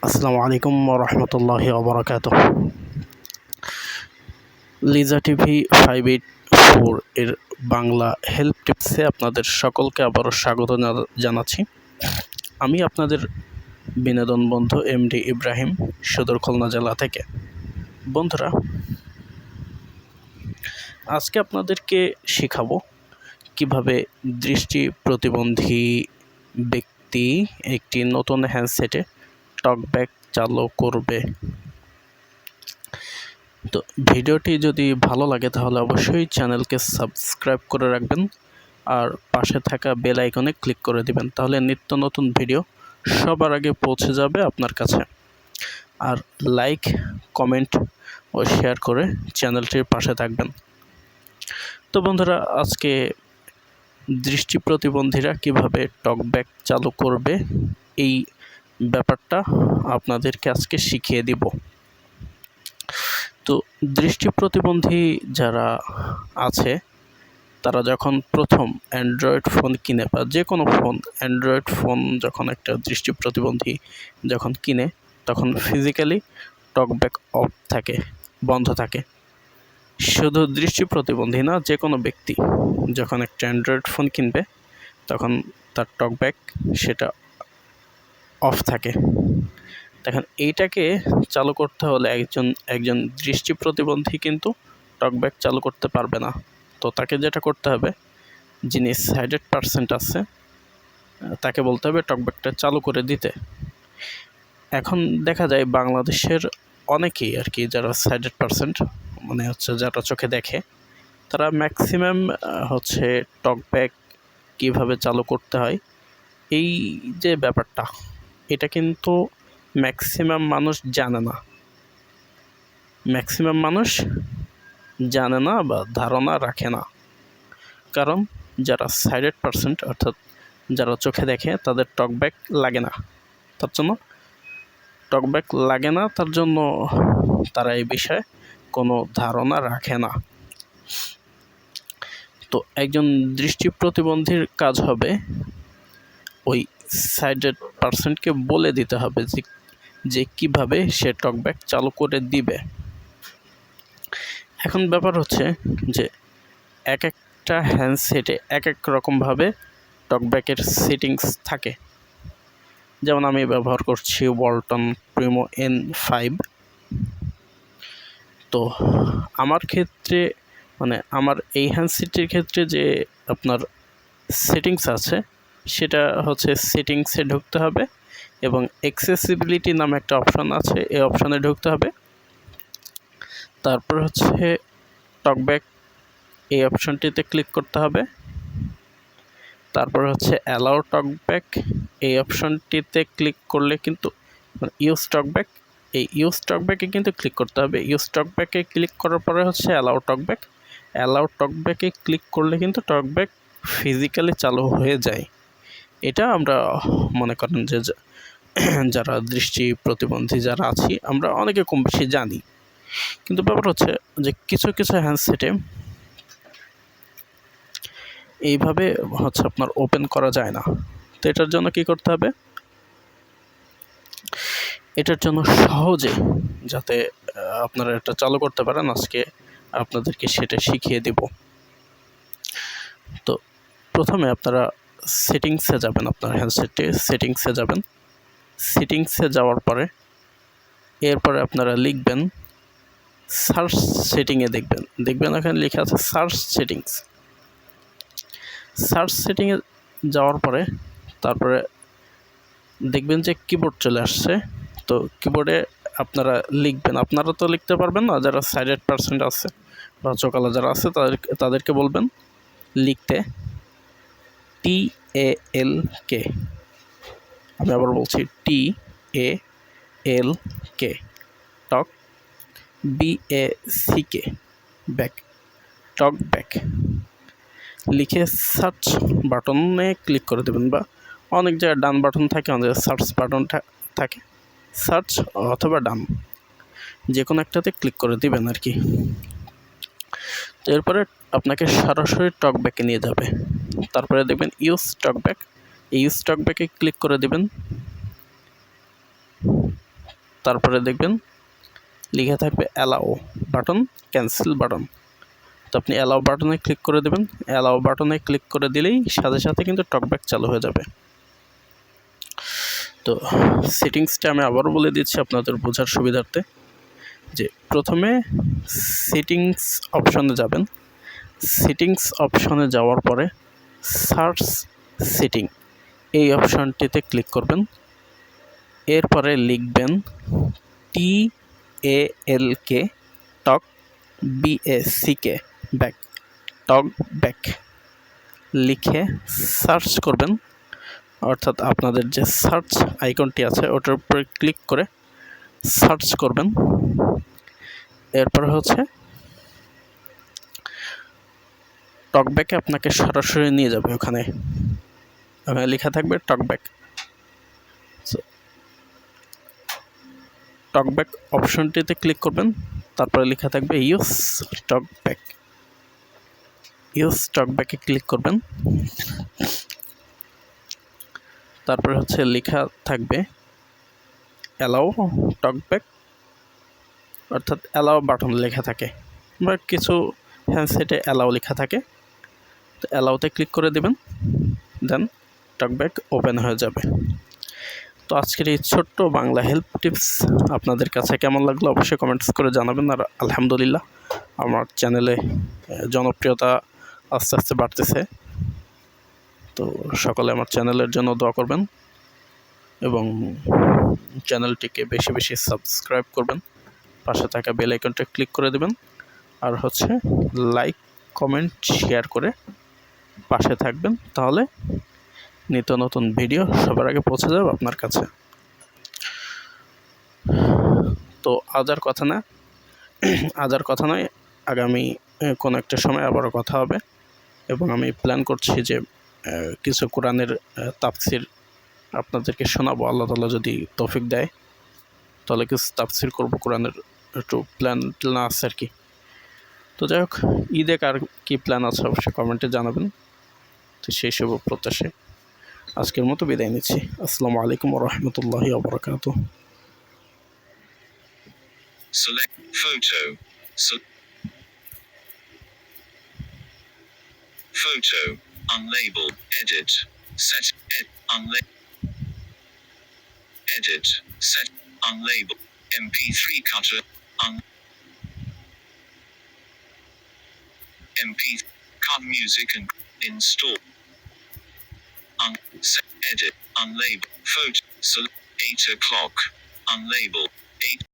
আসসালামু আলাইকুম ওয়া রাহমাতুল্লাহি ওয়া বারাকাতুহু। লিজা টিভি 584 এর বাংলা হেল্প টিপসে আপনাদের সকলকে আবারও স্বাগত জানাচ্ছি। আমি আপনাদের বিনোদন বন্ধু এমডি ইব্রাহিম, সদর খুলনা জেলা থেকে। বন্ধুরা, আজকে আপনাদেরকে শেখাবো কিভাবে দৃষ্টি প্রতিবন্ধী ব্যক্তি একটি নতুন হ্যান্ডসেটে টকব্যাক চালু করবে। তো ভিডিওটি যদি ভালো লাগে তাহলে অবশ্যই চ্যানেলকে সাবস্ক্রাইব করে রাখবেন আর পাশে থাকা বেল আইকনে ক্লিক করে দিবেন, তাহলে নিত্য নতুন ভিডিও সবার আগে পৌঁছে যাবে আপনার কাছে। আর লাইক, কমেন্ট ও শেয়ার করে চ্যানেলটির পাশে থাকবেন। তো বন্ধুরা, আজকে দৃষ্টি প্রতিবন্ধীরা কীভাবে টকব্যাক চালু করবে এই ব্যাপারটা আপনাদেরকে আজকে শিখিয়ে দিব। তো দৃষ্টি প্রতিবন্ধী যারা আছে তারা যখন প্রথম অ্যান্ড্রয়েড ফোন কিনে বা যে কোনো ফোন, অ্যান্ড্রয়েড ফোন যখন একটা দৃষ্টি প্রতিবন্ধী যখন কিনে তখন ফিজিক্যালি টকব্যাক অফ থাকে, বন্ধ থাকে। শুধু দৃষ্টি প্রতিবন্ধী না, যে কোনো ব্যক্তি যখন একটা অ্যান্ড্রয়েড ফোন কিনবে তখন তার টকব্যাক সেটা অফ থাকে। দেখেন, এইটাকে চালু করতে হলে একজন দৃষ্টি প্রতিবন্ধী কিন্তু টকব্যাক চালু করতে পারবে না। তো তাকে যেটা করতে হবে, যিনি সাইডেড পার্সেন্ট আছে তাকে বলতে হবে টকব্যাকটা চালু করে দিতে। এখন দেখা যায় বাংলাদেশের অনেকেই আর কি, যারা সাইডেড পার্সেন্ট মানে হচ্ছে যারা চোখে দেখে, তারা ম্যাক্সিমাম হচ্ছে টকব্যাক কীভাবে চালু করতে হয় এই যে ব্যাপারটা, এটা কিন্তু ম্যাক্সিমাম মানুষ জানে না, বা ধারণা রাখে না। কারণ যারা সাইডেড পার্সেন্ট অর্থাৎ যারা চোখে দেখে তাদের টকব্যাক লাগে না, তার জন্য তারা এই বিষয়ে কোনো ধারণা রাখে না। তো একজন দৃষ্টি প্রতিবন্ধীর কাজ হবে ওই সাইডেড পার্সেন্টকে বলে দিতে হবে যে কিভাবে সে টকব্যাক চালু করে দিবে। এখন ব্যাপার হচ্ছে যে এক একটা হ্যান্ডসেটে এক এক রকমভাবে টকব্যাকের সেটিংস থাকে। যেমন আমি ব্যবহার করছি ওয়ালটন প্রিমো N5। তো আমার ক্ষেত্রে মানে আমার এই হ্যান্ডসেটটির ক্ষেত্রে যে আপনার সেটিংস আছে সেটা হচ্ছে সেটিংসে ঢুকতে হবে এবং অ্যাক্সেসিবিলিটি নামে একটা অপশান আছে, এই অপশানে ঢুকতে হবে। তারপর হচ্ছে টকব্যাক এই অপশানটিতে ক্লিক করতে হবে। তারপর হচ্ছে অ্যালাউ টকব্যাক এই অপশানটিতে ক্লিক করলে কিন্তু ইউজ টকব্যাক, এই ইউজ টকব্যাকে কিন্তু ক্লিক করতে হবে। ইউজ টকব্যাকে ক্লিক করার পরে হচ্ছে অ্যালাউ টকব্যাকে ক্লিক করলে কিন্তু টকব্যাক ফিজিক্যালি চালু হয়ে যায়। এটা আমরা মনে করেন যে যারা দৃষ্টি প্রতিবন্ধী যারা আছি আমরা অনেকে কম বেশি জানি, কিন্তু ব্যাপার হচ্ছে যে কিছু হ্যান্ডসেটে এইভাবে হচ্ছে আপনার ওপেন করা যায় না। তো এটার জন্য কি করতে হবে, এটার জন্য সহজে যাতে আপনারা এটা চালু করতে পারেন আজকে আপনাদেরকে সেটা শিখিয়ে দেব। তো প্রথমে আপনারা সেটিংসে যাবেন, আপনার হ্যান্ডসেটে সেটিংসে যাওয়ার পরে এরপরে আপনারা লিখবেন সার্চ সেটিংয়ে, দেখবেন এখানে লেখা আছে সার্চ সেটিংয়ে যাওয়ার পরে তারপরে দেখবেন যে কিবোর্ড চলে আসছে। তো কিবোর্ডে আপনারা লিখবেন, আপনারা তো লিখতে পারবেন না, যারা সাইডেড পার্সেন্ট আছে বা চোখালা যারা আছে তাদেরকে বলবেন লিখতে TALK। আমি আবার বলছি TALK, টক, BACK, ব্যাক, টকব্যাক লিখে সার্চ বাটনে ক্লিক করে দেবেন, বা অনেক জায়গায় ডান বাটন থাকে, অনেক জায়গায় সার্চ বাটন থাকে, সার্চ অথবা ডান যে কোনো একটাতে ক্লিক করে দিবেন আর কি। তো এরপরে আপনাকে সরাসরি টকব্যাকে নিয়ে যাবে। তারপরে দেখবেন ইউজ টকব্যাক, এই ইউজ টকব্যাকে ক্লিক করে দেবেন। তারপরে দেখবেন লেখা থাকবে অ্যালাও বাটন, ক্যান্সেল বাটন। তো আপনি অ্যালাও বাটনে ক্লিক করে দেবেন। অ্যালাও বাটনে ক্লিক করে দিলেই সাথে সাথে কিন্তু টকব্যাক চালু হয়ে যাবে। তো সেটিংসটা আমি আবারও বলে দিচ্ছি আপনাদের বোঝার সুবিধার্থে, যে প্রথমে সেটিংস অপশনে যাবেন। সেটিংস অপশনে যাওয়ার পরে সার্চ সেটিং এই অপশনটিতে ক্লিক করবেন। এরপরে লিখবেন TALK টক BACK ব্যাক, টক ব্যাক লিখে সার্চ করবেন। অর্থাৎ আপনাদের যে সার্চ আইকনটি আছে ওটার উপরে ক্লিক করে সার্চ করবেন। এরপরে হচ্ছে টকব্যাকে আপনাকে সরাসরি নিয়ে যাবে। ওখানে লেখা থাকবে টকব্যাক। টকব্যাক অপশনটিতে ক্লিক করবেন। তারপরে লেখা থাকবে ইউজ টকব্যাক। ইউজ টকব্যাকে ক্লিক করবেন। তারপরে হচ্ছে লেখা থাকবে অ্যালাও টকব্যাক, অর্থাৎ অ্যালাও বাটন লেখা থাকে বা কিছু হ্যান্ডসেটে অ্যালাও লেখা থাকে। তো অ্যালাওতে ক্লিক করে দেবেন, দেন টকব্যাক ওপেন হয়ে যাবে। তো আজকের এই ছোট্ট বাংলা হেল্প টিপস আপনাদের কাছে কেমন লাগলো অবশ্যই কমেন্টস করে জানাবেন। আর আলহামদুলিল্লাহ আমার চ্যানেলে জনপ্রিয়তা আস্তে আস্তে বাড়তেছে। তো সকলে আমার চ্যানেলের জন্য দোয়া করবেন এবং চ্যানেলটিকে বেশি বেশি সাবস্ক্রাইব করবেন। পাশে থাকা বেল আইকনটা ক্লিক করে দেবেন। আর হচ্ছে লাইক, কমেন্ট, শেয়ার করে পাশে থাকবেন। তাহলে নিত্য নতুন ভিডিও সবার আগে পৌঁছে যাবে আপনার কাছে। তো আজ আর কথা নয়, আগামী কোনো একটা সময় আবারও কথা হবে। এবং আমি প্ল্যান করছি যে কিছু কোরআনের তাফসির আপনাদেরকে শোনাবো। আল্লাহ তাআলা যদি তৌফিক দেয় তাহলে কিছু তাফসির করবো কোরআনের, একটু প্ল্যান আছে আর কি। তো যাই হোক, ঈদে কার কী প্ল্যান আছে অবশ্যই কমেন্টে জানাবেন। তো সেই সব প্রত্যাশায় আজকের মতো বিদায় নিচ্ছি। আসসালামু আলাইকুম ওয়া রাহমাতুল্লাহি ওয়া বারাকাতুহু। Select photo. Photo. Unlabeled. Edit. Set. Edit. Set. Unlabeled. MP3 cutter. MP. Cut music and install. Set. Edit. Unlabeled. Photo. 8 o'clock. Unlabeled. 8.